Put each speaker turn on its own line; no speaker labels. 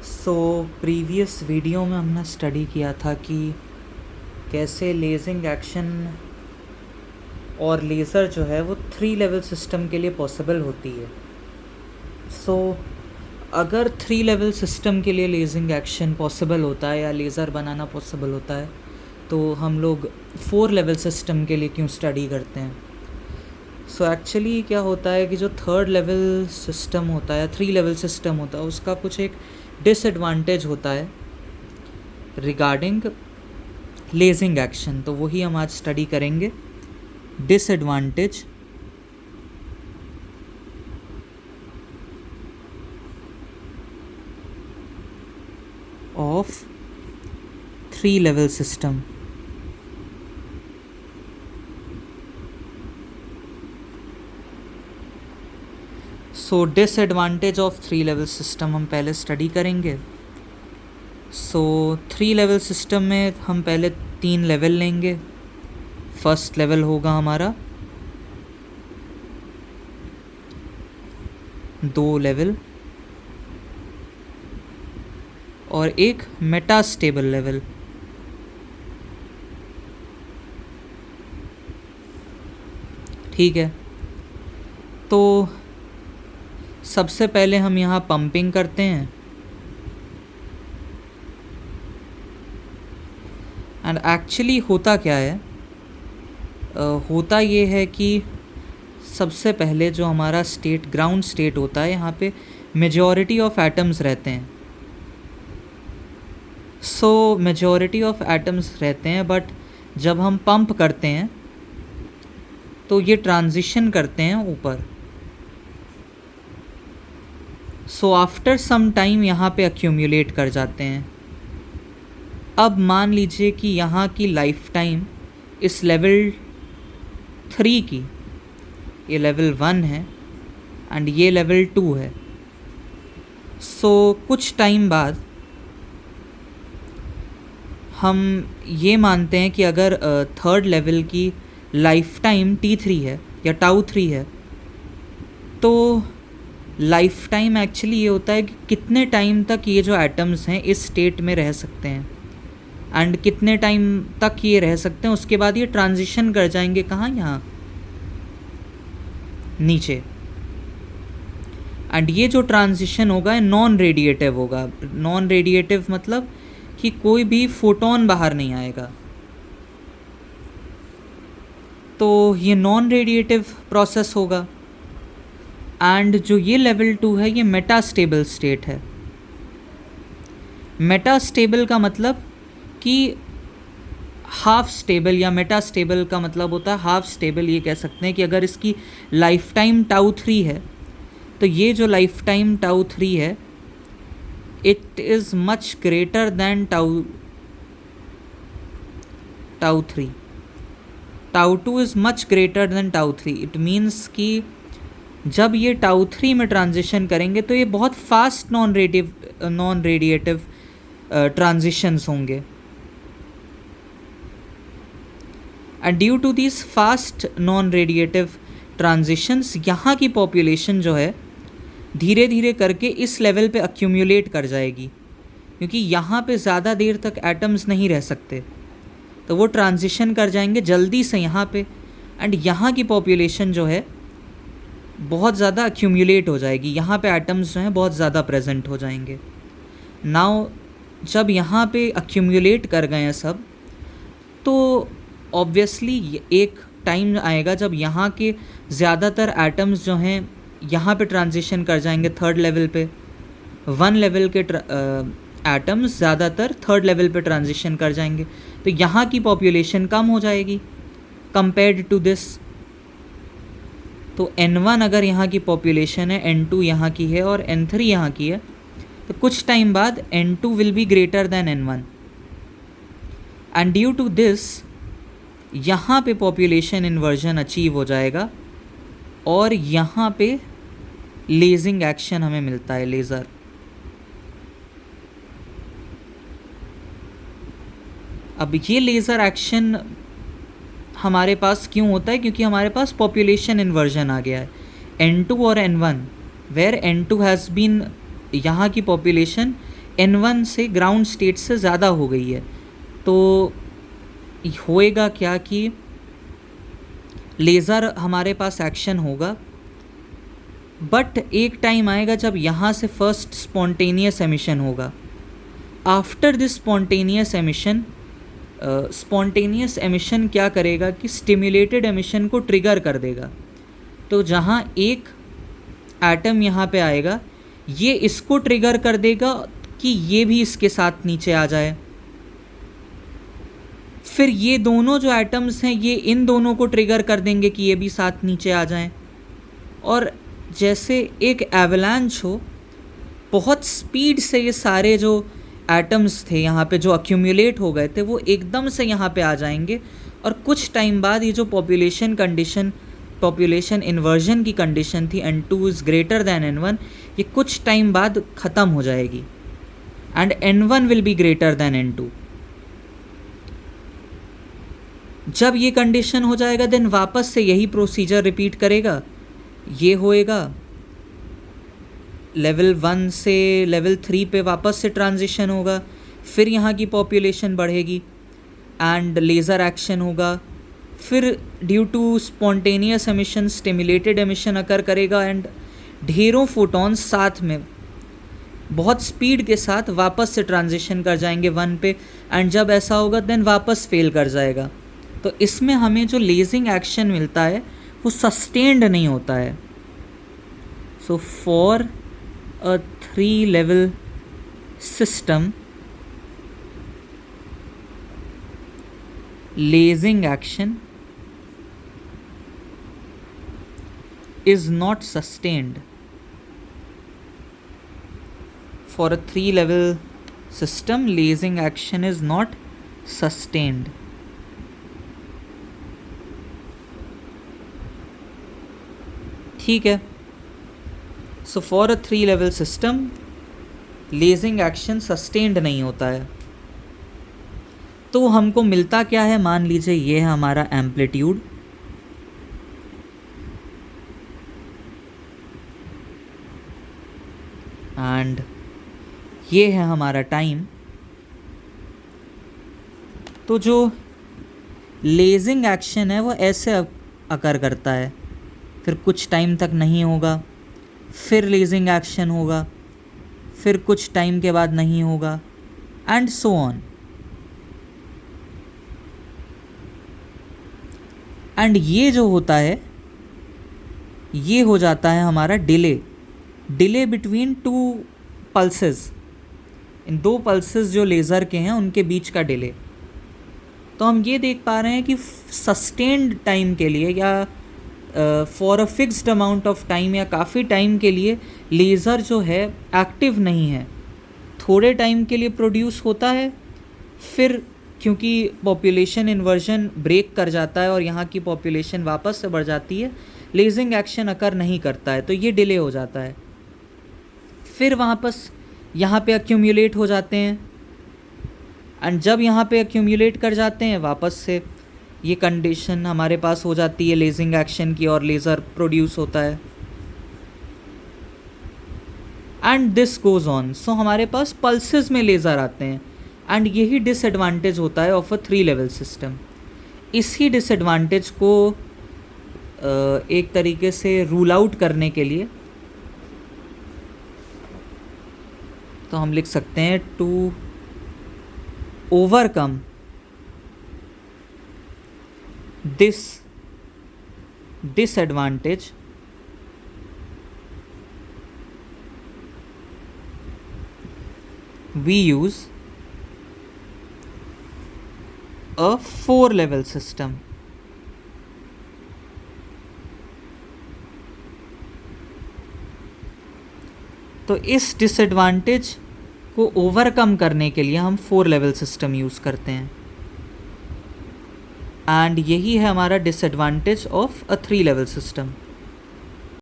So previous video में हमने study किया था कि कैसे लेज़िंग एक्शन और लेज़र जो है वो 3 लेवल सिस्टम के लिए पॉसिबल होती है। सो अगर 3 लेवल सिस्टम के लिए लेज़िंग एक्शन पॉसिबल होता है या लेज़र बनाना पॉसिबल होता है तो हम लोग 4 लेवल सिस्टम के लिए क्यों स्टडी करते हैं। सो एक्चुअली क्या होता है कि जो 3rd लेवल सिस्टम होता है, 3 लेवल सिस्टम होता है, उसका कुछ एक डिसएडवांटेज होता है रिगार्डिंग लेज़िंग एक्शन। तो वही हम आज स्टडी करेंगे, disadvantage of 3 level system. So disadvantage of 3 level system हम पहले स्टडी करेंगे। सो 3 लेवल सिस्टम में हम पहले 3 लेवल लेंगे। फर्स्ट लेवल होगा हमारा 2 लेवल और एक मेटास्टेबल लेवल। ठीक है, तो सबसे पहले हम यहाँ पंपिंग करते हैं एंड एक्चुअली होता क्या है, होता ये है कि सबसे पहले जो हमारा स्टेट ग्राउंड स्टेट होता है, यहाँ पे मेजॉरिटी ऑफ एटम्स रहते हैं। सो मेजॉरिटी ऑफ एटम्स रहते हैं, बट जब हम पंप करते हैं तो ये ट्रांजिशन करते हैं ऊपर। सो आफ्टर सम टाइम यहाँ पे एक्यूमुलेट कर जाते हैं। अब मान लीजिए कि यहाँ की लाइफ टाइम इस लेवल 3 की, ये लेवल 1 है एंड ये लेवल 2 है। सो कुछ टाइम बाद हम ये मानते हैं कि अगर 3rd लेवल की लाइफ टाइम T3 है या τ3 है, तो लाइफ टाइम एक्चुअली ये होता है कि कितने टाइम तक ये जो एटम्स हैं इस स्टेट में रह सकते हैं एंड कितने टाइम तक ये रह सकते हैं, उसके बाद ये ट्रांजिशन कर जाएंगे कहाँ, यहाँ नीचे। एंड ये जो ट्रांजिशन होगा नॉन रेडिएटिव होगा। नॉन रेडिएटिव मतलब कि कोई भी फोटोन बाहर नहीं आएगा। तो ये नॉन रेडिएटिव प्रोसेस होगा। एंड जो ये लेवल 2 है ये मेटास्टेबल स्टेट है। मेटास्टेबल का मतलब कि हाफ स्टेबल, या मेटास्टेबल का मतलब होता है हाफ स्टेबल। ये कह सकते हैं कि अगर इसकी लाइफ टाइम τ3 है तो ये जो लाइफ टाइम τ3 है it is much greater than τ3। τ2 is much greater than τ3। It means कि जब ये τ3 में ट्रांजिशन करेंगे तो ये बहुत फास्ट नॉन रेडिएटिव ट्रांजिशंस होंगे। And due to this fast non radiative transitions यहाँ की पॉपुलेशन जो है धीरे धीरे करके इस लेवल पे एक्यूमुलेट कर जाएगी, क्योंकि यहाँ पे ज़्यादा देर तक एटम्स नहीं रह सकते, तो वो ट्रांजिशन कर जाएंगे जल्दी से यहाँ पे। एंड यहाँ की पॉपुलेशन जो है बहुत ज़्यादा एक्यूमुलेट हो जाएगी, यहाँ पे एटम्स जो हैं बहुत ज़्यादा प्रेजेंट हो जाएंगे। नाउ जब यहाँ पे एक्यूमुलेट कर गए हैं सब, तो ऑब्वियसली एक टाइम आएगा जब यहाँ के ज़्यादातर एटम्स जो हैं यहाँ पे ट्रांजिशन कर जाएंगे 3rd लेवल पे। 1 लेवल के एटम्स ज़्यादातर 3rd लेवल पे ट्रांजिशन कर जाएंगे, तो यहाँ की पॉपुलेशन कम हो जाएगी कंपेयर्ड टू दिस। तो N1 अगर यहाँ की पॉपुलेशन है, N2 यहाँ की है और N3 यहाँ की है, तो कुछ टाइम बाद N2 will be greater than N1 and due to this यहाँ पे पॉपुलेशन इन्वर्जन अचीव हो जाएगा और यहाँ पे लेज़िंग एक्शन हमें मिलता है, लेज़र। अब ये लेज़र एक्शन हमारे पास क्यों होता है, क्योंकि हमारे पास पॉपुलेशन इन्वर्जन आ गया है N2 और N1, where N2 has been, यहाँ की पॉपुलेशन N1 से ग्राउंड स्टेट से ज़्यादा हो गई है, तो होएगा क्या कि लेज़र हमारे पास एक्शन होगा, बट एक टाइम आएगा जब यहाँ से फर्स्ट स्पॉन्टेनियस एमिशन होगा. आफ्टर दिस स्पॉन्टेनियस एमिशन क्या करेगा कि स्टिमुलेटेड एमिशन को ट्रिगर कर देगा. तो जहाँ एक एटम यहाँ पे आएगा, ये इसको ट्रिगर कर देगा कि ये भी इसके साथ नीचे आ जाए. फिर ये दोनों जो एटम्स हैं ये इन दोनों को ट्रिगर कर देंगे कि ये भी साथ नीचे आ जाएं. और जैसे एक एवलांच हो, बहुत स्पीड से ये सारे जो एटम्स थे यहाँ पे जो अक्यूमुलेट हो गए थे वो एकदम से यहाँ पे आ जाएंगे. और कुछ टाइम बाद ये जो पॉपुलेशन इन्वर्जन की कंडीशन थी N2 is greater than N1, ये कुछ टाइम बाद ख़त्म हो जाएगी and N1 will be greater then N2. जब ये कंडीशन हो जाएगा देन वापस से यही प्रोसीजर रिपीट करेगा. ये होएगा, लेवल 1 से लेवल 3 पे वापस से ट्रांजिशन होगा, फिर यहाँ की पॉपुलेशन बढ़ेगी एंड लेज़र एक्शन होगा. फिर due to spontaneous emission stimulated emission occur करेगा एंड ढेरों फोटॉन्स साथ में बहुत स्पीड के साथ वापस से ट्रांजिशन कर जाएंगे 1 पे. एंड जब ऐसा होगा देन वापस फेल कर जाएगा. तो इसमें हमें जो लेजिंग एक्शन मिलता है वो सस्टेन्ड नहीं होता है. So for a 3 level system, lasing action is not sustained. For a 3 level system, lasing action is not sustained. ठीक है. So for a 3 level system lazing action sustained नहीं होता है. तो हमको मिलता क्या है, मान लीजिए ये है हमारा एम्पलीट्यूड, एंड ये है हमारा टाइम. तो जो लेजिंग एक्शन है वो ऐसे अकर करता है, फिर कुछ टाइम तक नहीं होगा, फिर लेजिंग एक्शन होगा, फिर कुछ टाइम के बाद नहीं होगा एंड सो ऑन. एंड ये जो होता है ये हो जाता है हमारा डिले बिटवीन 2 पल्सेस. इन 2 पल्सेस जो लेज़र के हैं उनके बीच का डिले. तो हम ये देख पा रहे हैं कि सस्टेन्ड टाइम के लिए या for a fixed amount of time या काफ़ी टाइम के लिए लेज़र जो है एक्टिव नहीं है. थोड़े टाइम के लिए प्रोड्यूस होता है, फिर क्योंकि पॉपुलेशन इन्वर्जन ब्रेक कर जाता है और यहाँ की पॉपुलेशन वापस से बढ़ जाती है, लेजिंग एक्शन अकर नहीं करता है, तो ये डिले हो जाता है. फिर वापस यहाँ पे अक्यूमुलेट हो जाते हैं एंड जब यहाँ पे अक्यूमुलेट कर जाते हैं वापस से ये कंडीशन हमारे पास हो जाती है लेजिंग एक्शन की और लेज़र प्रोड्यूस होता है एंड दिस गोज़ ऑन. सो हमारे पास पल्सेस में लेज़र आते हैं एंड यही डिसएडवांटेज होता है ऑफ अ 3 level सिस्टम. इसी डिसएडवांटेज को एक तरीके से रूल आउट करने के लिए तो हम लिख सकते हैं to overcome this disadvantage we use a 4 level system. तो इस डिसएडवांटेज को ओवरकम करने के लिए हम 4 level सिस्टम यूज़ करते हैं एंड यही है हमारा disadvantage of a 3 level system.